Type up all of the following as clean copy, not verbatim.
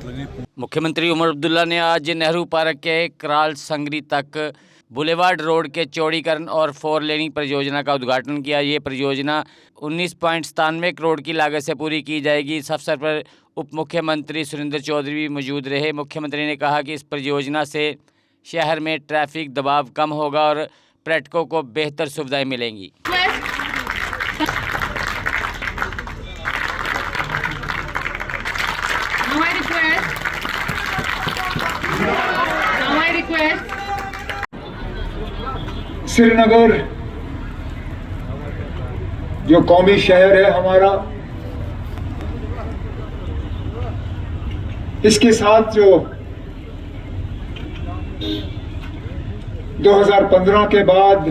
लगे। मुख्यमंत्री उमर अब्दुल्ला ने आज नेहरू पार्क के कराल संगरी तक बुलेवार्ड रोड के चौड़ीकरण और 4 लेनिंग परियोजना का उद्घाटन किया। ये परियोजना 19.97 करोड़ की लागत से पूरी की जाएगी। इस अवसर पर उप मुख्यमंत्री सुरेंद्र चौधरी भी मौजूद रहे। मुख्यमंत्री ने कहा कि इस परियोजना से शहर में ट्रैफिक दबाव कम होगा और पर्यटकों को बेहतर सुविधाएं मिलेंगी। श्रीनगर जो कौमी शहर है हमारा, इसके साथ जो 2015 के बाद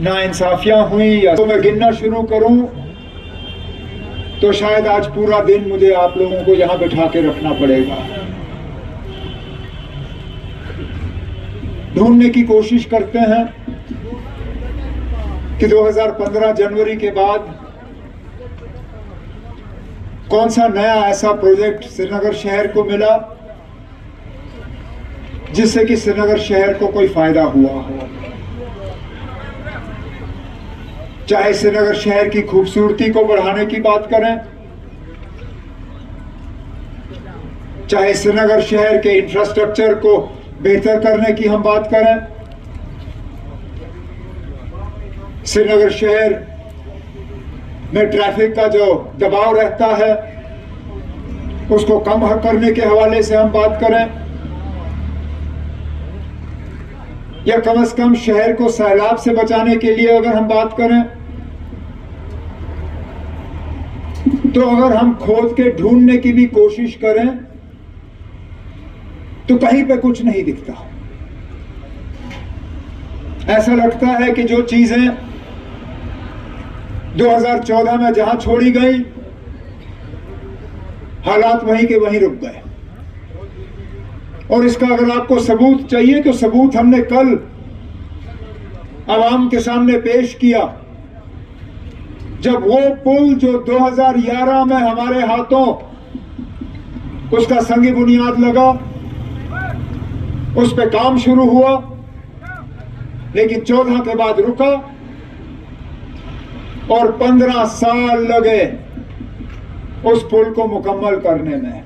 नाइंसाफियां हुई, या तो मैं गिनना शुरू करूं तो शायद आज पूरा दिन मुझे आप लोगों को यहां बिठा के रखना पड़ेगा। ढूंढने की कोशिश करते हैं कि 2015 जनवरी के बाद कौन सा नया ऐसा प्रोजेक्ट श्रीनगर शहर को मिला जिससे कि श्रीनगर शहर को कोई फायदा हुआ हो। चाहे श्रीनगर शहर की खूबसूरती को बढ़ाने की बात करें, चाहे श्रीनगर शहर के इंफ्रास्ट्रक्चर को बेहतर करने की हम बात करें, श्रीनगर शहर में ट्रैफिक का जो दबाव रहता है उसको कम करने के हवाले से हम बात करें, या कम से कम शहर को सैलाब से बचाने के लिए अगर हम बात करें, तो अगर हम खोद के ढूंढने की भी कोशिश करें तो कहीं पे कुछ नहीं दिखता। ऐसा लगता है कि जो चीजें 2014 में जहां छोड़ी गई, हालात वहीं के वहीं रुक गए। और इसका अगर आपको सबूत चाहिए तो सबूत हमने कल आवाम के सामने पेश किया, जब वो पुल जो 2011 में हमारे हाथों उसका संगी बुनियाद लगा, उस पे काम शुरू हुआ, लेकिन 14 के बाद रुका और 15 साल लगे उस पुल को मुकम्मल करने में।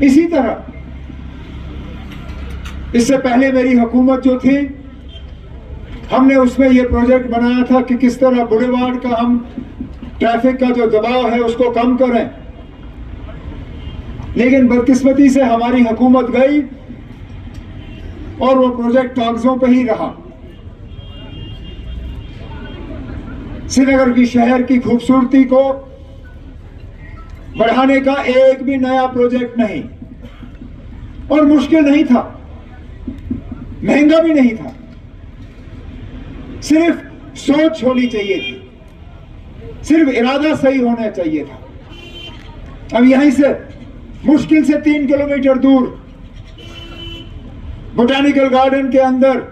इसी तरह इससे पहले मेरी हुकूमत जो थी, हमने उसमें यह प्रोजेक्ट बनाया था कि किस तरह बुलेवार्ड का हम ट्रैफिक का जो दबाव है उसको कम करें, लेकिन बदकिस्मती से हमारी हुकूमत गई और वो प्रोजेक्ट कागजों पे ही रहा। श्रीनगर की शहर की खूबसूरती को बढ़ाने का एक भी नया प्रोजेक्ट नहीं, और मुश्किल नहीं था, महंगा भी नहीं था, सिर्फ सोच होनी चाहिए थी, सिर्फ इरादा सही होना चाहिए था। अब यहीं से मुश्किल से 3 किलोमीटर दूर बोटानिकल गार्डन के अंदर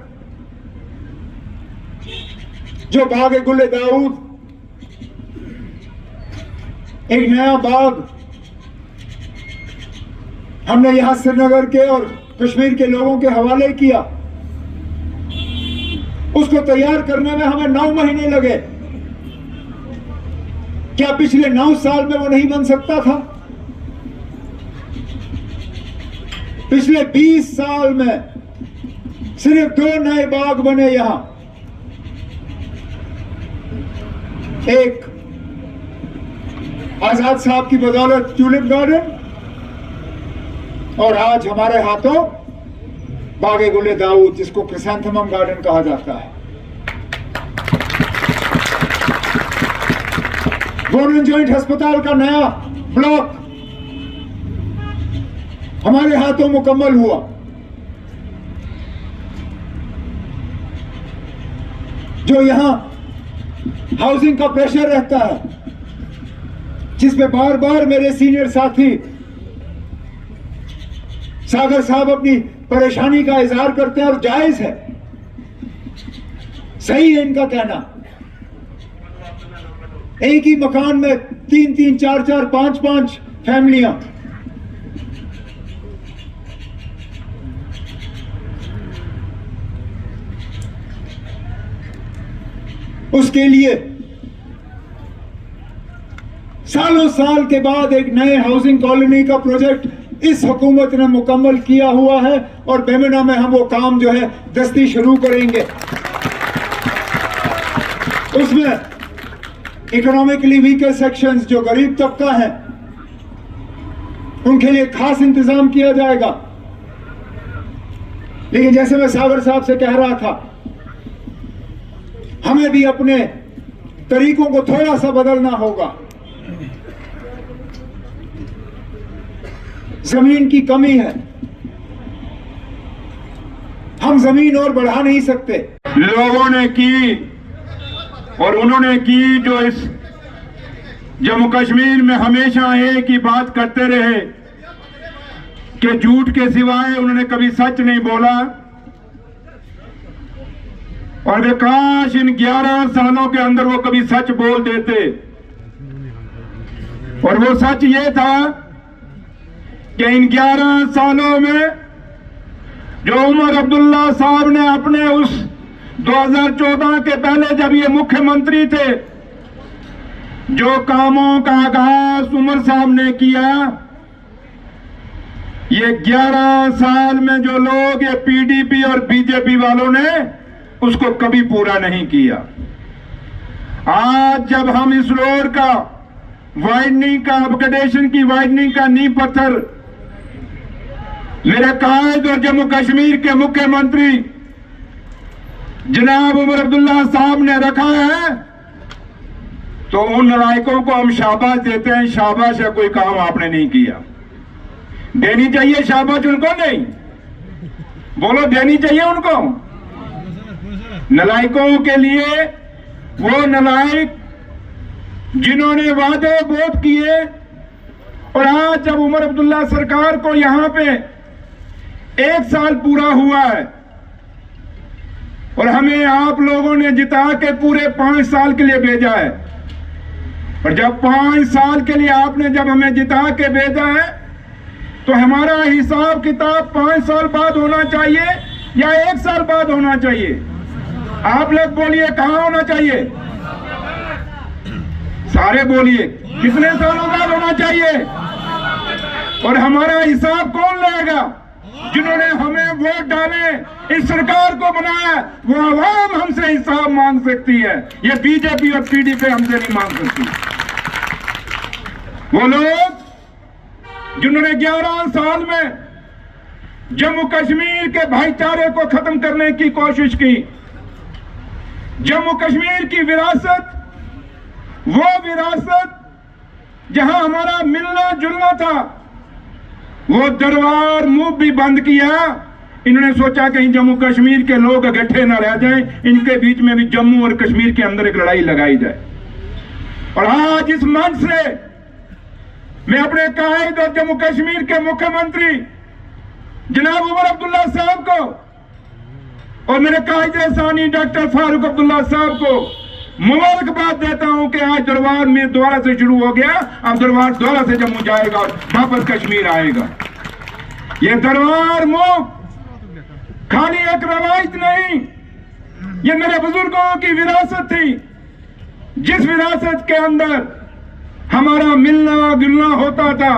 जो बाग गुल दाऊद, एक नया बाग हमने यहां श्रीनगर के और कश्मीर के लोगों के हवाले किया। उसको तैयार करने में हमें 9 महीने लगे। क्या पिछले 9 साल में वो नहीं बन सकता था? पिछले 20 साल में सिर्फ 2 नए बाग बने यहां, एक आजाद साहब की बदौलत ट्यूलिप गार्डन, और आज हमारे हाथों बागे गुले दाऊद, जिसको क्रिसैंथेमम गार्डन कहा जाता है। बोन एंड जॉइंट अस्पताल का नया ब्लॉक हमारे हाथों मुकम्मल हुआ। जो यहां हाउसिंग का प्रेशर रहता है, जिसमें बार बार मेरे सीनियर साथी सागर साहब अपनी परेशानी का इजहार करते हैं, और जायज है, सही है इनका कहना। एक ही मकान में 3-3, 4-4, 5-5 फैमिलियां। उसके लिए सालों साल के बाद एक नए हाउसिंग कॉलोनी का प्रोजेक्ट इस हुकूमत ने मुकम्मल किया हुआ है और बेमिना में हम वो काम जो है दस्ती शुरू करेंगे। उसमें इकोनॉमिकली वीकर सेक्शंस जो गरीब तबका है उनके लिए खास इंतजाम किया जाएगा। लेकिन जैसे मैं सागर साहब से कह रहा था, हमें भी अपने तरीकों को थोड़ा सा बदलना होगा। जमीन की कमी है, हम जमीन और बढ़ा नहीं सकते। लोगों ने की और उन्होंने की जो इस जम्मू कश्मीर में हमेशा एक ही बात करते रहे कि झूठ के सिवाय उन्होंने कभी सच नहीं बोला। और वे काश इन 11 सालों के अंदर वो कभी सच बोल देते। और वो सच ये था कि इन 11 सालों में जो उमर अब्दुल्ला साहब ने अपने उस 2014 के पहले जब ये मुख्यमंत्री थे, जो कामों का आगाज उमर साहब ने किया, ये 11 साल में जो लोग ये पीडीपी और बीजेपी वालों ने उसको कभी पूरा नहीं किया। आज जब हम इस रोड का वाइडनिंग का अपग्रेडेशन की वाइडनिंग का नींव पत्थर मेरे कायद और जम्मू कश्मीर के मुख्यमंत्री जनाब उमर अब्दुल्ला साहब ने रखा है, तो उन नालायकों को हम शाबाश देते हैं। शाबाश है, कोई काम आपने नहीं किया। देनी चाहिए शाबाश उनको, नहीं बोलो, देनी चाहिए उनको। नालायकों के लिए वो नालायक जिन्होंने वादे बहुत किए, और आज जब उमर अब्दुल्ला सरकार को यहां पे 1 साल पूरा हुआ है और हमें आप लोगों ने जिता के पूरे 5 साल के लिए भेजा है, और जब 5 साल के लिए आपने जब हमें जिता के भेजा है, तो हमारा हिसाब किताब 5 साल बाद होना चाहिए या 1 साल बाद होना चाहिए? आप लोग बोलिए, कहां होना चाहिए? सारे बोलिए, कितने सालों बाद होना चाहिए? और हमारा हिसाब कौन लेगा? जिन्होंने हमें वोट डाले, इस सरकार को बनाया, वो आवाम हमसे हिसाब मांग सकती है। ये बीजेपी और पीडीपी हमसे नहीं मांग सकती। वो लोग जिन्होंने 11 साल में जम्मू कश्मीर के भाईचारे को खत्म करने की कोशिश की, जम्मू कश्मीर की विरासत, वो विरासत जहां हमारा मिलना जुलना था, वो दरबार मुंह भी बंद किया। इन्होंने सोचा कहीं जम्मू कश्मीर के लोग इकट्ठे न रह जाएं, इनके बीच में भी जम्मू और कश्मीर के अंदर एक लड़ाई लगाई जाए। और आज इस मंच से मैं अपने कायद और जम्मू कश्मीर के मुख्यमंत्री जनाब उमर अब्दुल्ला साहब को और मेरे कायद सानी डॉक्टर फारूक अब्दुल्ला साहब को मुबारकबाद देता हूं कि आज दरबार में दोबारा से शुरू हो गया। अब दरबार दोबारा से जम्मू जाएगा और वापस कश्मीर आएगा। ये दरबार मुंह खाली एक रवायत नहीं, ये मेरे बुजुर्गों की विरासत थी, जिस विरासत के अंदर हमारा मिलना जुलना होता था।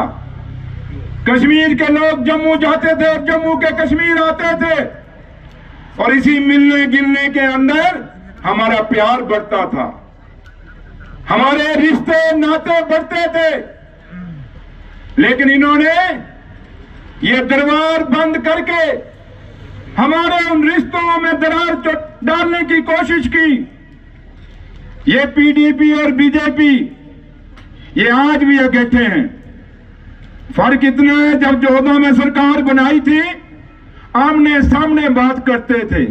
कश्मीर के लोग जम्मू जाते थे और जम्मू के कश्मीर आते थे, और इसी मिलने गिलने के अंदर हमारा प्यार बढ़ता था, हमारे रिश्ते नाते बढ़ते थे। लेकिन इन्होंने ये दरबार बंद करके हमारे उन रिश्तों में दरार डालने की कोशिश की। ये पीडीपी और बीजेपी ये आज भी इकट्ठे हैं। फर्क इतना है, जब 14 में सरकार बनाई थी आमने सामने बात करते थे,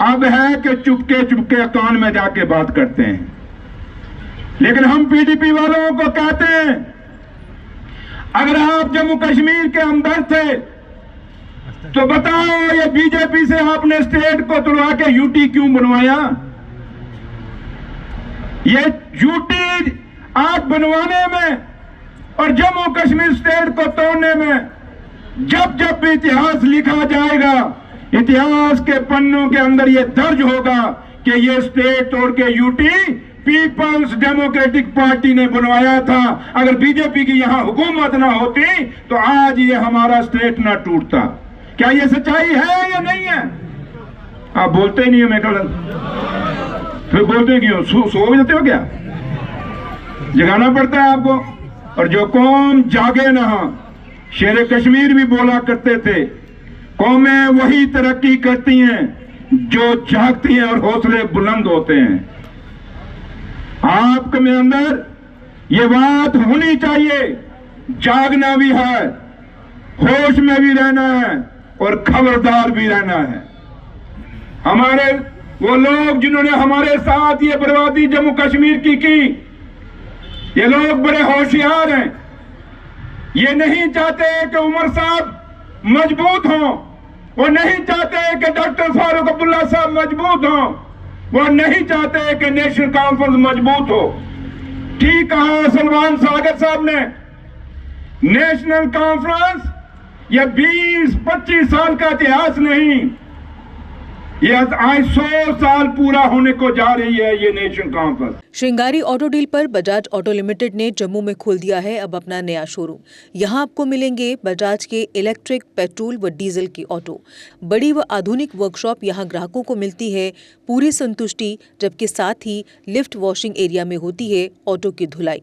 अब है कि चुपके चुपके कान में जाके बात करते हैं। लेकिन हम पीडीपी वालों को कहते हैं, अगर आप जम्मू कश्मीर के अंदर थे तो बताओ, ये बीजेपी से आपने स्टेट को तुड़वा के यूटी क्यों बनवाया? ये यूटी आज बनवाने में और जम्मू कश्मीर स्टेट को तोड़ने में जब जब भी इतिहास लिखा जाएगा, इतिहास के पन्नों के अंदर ये दर्ज होगा कि ये स्टेट तोड़ के यूटी पीपल्स डेमोक्रेटिक पार्टी ने बनवाया था। अगर बीजेपी की यहां हुकूमत ना होती तो आज ये हमारा स्टेट ना टूटता। क्या ये सच्चाई है या नहीं है? आप बोलते ही नहीं हो। मैं कल फिर बोलते क्यों? सो भी जाते हो क्या? जगाना पड़ता है आपको। और जो कौम जागे ना, शेर कश्मीर भी बोला करते थे, कौमें वही तरक्की करती हैं जो जागती हैं और हौसले बुलंद होते हैं। आपके में अंदर ये बात होनी चाहिए, जागना भी है, होश में भी रहना है और खबरदार भी रहना है। हमारे वो लोग जिन्होंने हमारे साथ ये बर्बादी जम्मू कश्मीर की, ये लोग बड़े होशियार हैं। ये नहीं चाहते कि उमर साहब मजबूत हों, वो नहीं चाहते कि डॉक्टर फारूक अब्दुल्ला साहब मजबूत हों, वो नहीं चाहते कि नेशनल कॉन्फ्रेंस मजबूत हो। ठीक कहा सलमान सागर साहब ने, नेशनल कॉन्फ्रेंस ये 20-25 साल का इतिहास नहीं, ये आज 100 साल पूरा होने को जा रही है ये नेशनल कॉन्फ्रेंस। श्रृंगारी ऑटो डील पर बजाज ऑटो लिमिटेड ने जम्मू में खोल दिया है अब अपना नया शोरूम। यहां आपको मिलेंगे बजाज के इलेक्ट्रिक, पेट्रोल व डीजल की ऑटो। बड़ी व आधुनिक वर्कशॉप यहां ग्राहकों को मिलती है पूरी संतुष्टि, जबकि साथ ही लिफ्ट वॉशिंग एरिया में होती है ऑटो की धुलाई।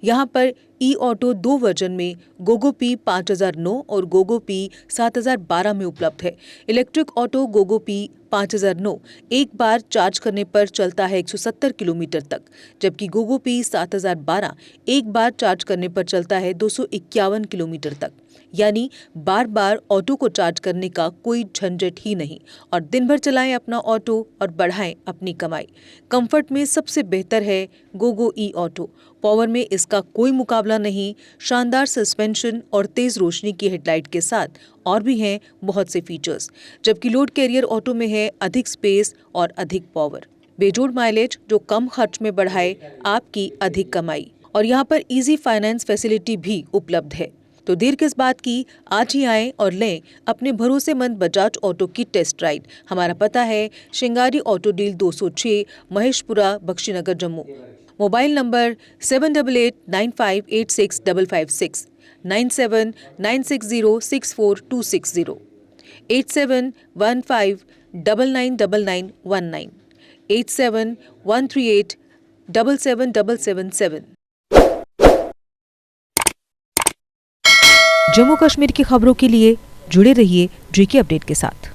यहाँ पर ई ऑटो 2 वर्जन में गोगो पी 5009 और गोगो पी 7012 में उपलब्ध है। इलेक्ट्रिक ऑटो गोगो पी 5009 एक बार चार्ज करने पर चलता है 170 किलोमीटर तक, जबकि गोगो पी 7012 एक बार चार्ज करने पर चलता है 251 किलोमीटर तक। यानी बार बार ऑटो को चार्ज करने का कोई झंझट ही नहीं और दिन भर चलाएं अपना ऑटो और बढ़ाएं अपनी कमाई। कंफर्ट में सबसे बेहतर है गोगो ई ऑटो। पावर में इसका कोई मुकाबला नहीं। शानदार सस्पेंशन और तेज रोशनी की हेडलाइट के साथ और भी हैं बहुत से फीचर्स, जबकि लोड कैरियर ऑटो में है अधिक स्पेस और अधिक पावर। बेजोड़ माइलेज जो कम खर्च में बढ़ाए आपकी अधिक कमाई। और यहाँ पर इजी फाइनेंस फैसिलिटी भी उपलब्ध है। तो देर किस बात की, आज ही आएं और लें अपने भरोसेमंद बजाज ऑटो की टेस्ट राइड। हमारा पता है Shringari auto deal 206 Maheshpura, Bakshinagar, Jammu. Mobile number 7889586556, 9796064260, 8715999919, 8713877777। Jammu Kashmir की खबरों के लिए जुड़े रहिए जीके अपडेट के साथ।